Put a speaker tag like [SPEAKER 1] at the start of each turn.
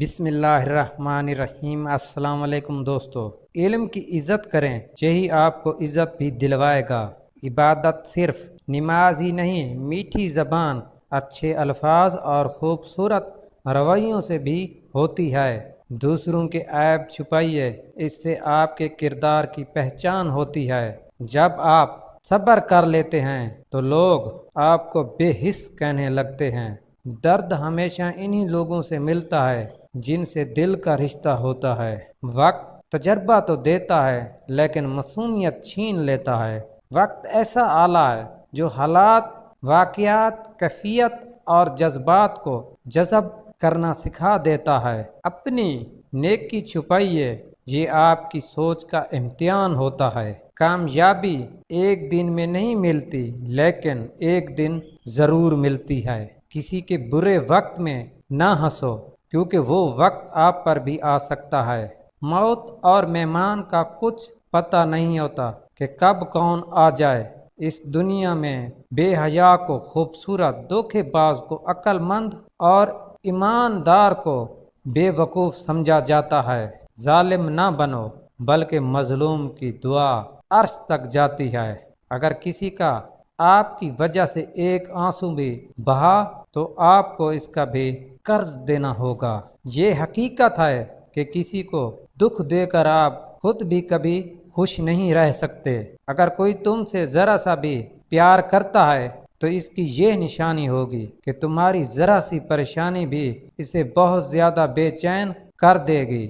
[SPEAKER 1] بسم اللہ الرحمن الرحیم۔ السلام علیکم دوستو، علم کی عزت کریں، یہی آپ کو عزت بھی دلوائے گا۔ عبادت صرف نماز ہی نہیں، میٹھی زبان، اچھے الفاظ اور خوبصورت رویوں سے بھی ہوتی ہے۔ دوسروں کے عیب چھپائیے، اس سے آپ کے کردار کی پہچان ہوتی ہے۔ جب آپ صبر کر لیتے ہیں تو لوگ آپ کو بے حس کہنے لگتے ہیں۔ درد ہمیشہ انہی لوگوں سے ملتا ہے جن سے دل کا رشتہ ہوتا ہے۔ وقت تجربہ تو دیتا ہے لیکن معصومیت چھین لیتا ہے۔ وقت ایسا آلہ ہے جو حالات، واقعات، کیفیت اور جذبات کو جذب کرنا سکھا دیتا ہے۔ اپنی نیکی چھپائیے، یہ آپ کی سوچ کا امتحان ہوتا ہے۔ کامیابی ایک دن میں نہیں ملتی لیکن ایک دن ضرور ملتی ہے۔ کسی کے برے وقت میں نہ ہنسو کیونکہ وہ وقت آپ پر بھی آ سکتا ہے۔ موت اور مہمان کا کچھ پتہ نہیں ہوتا کہ کب کون آ جائے۔ اس دنیا میں بے حیا کو خوبصورت، دھوکے باز کو عقل مند اور ایماندار کو بے وقوف سمجھا جاتا ہے۔ ظالم نہ بنو بلکہ مظلوم کی دعا عرش تک جاتی ہے۔ اگر کسی کا آپ کی وجہ سے ایک آنسو بھی بہا تو آپ کو اس کا بھی قرض دینا ہوگا۔ یہ حقیقت ہے کہ کسی کو دکھ دے کر آپ خود بھی کبھی خوش نہیں رہ سکتے۔ اگر کوئی تم سے ذرا سا بھی پیار کرتا ہے تو اس کی یہ نشانی ہوگی کہ تمہاری ذرا سی پریشانی بھی اسے بہت زیادہ بے چین کر دے گی۔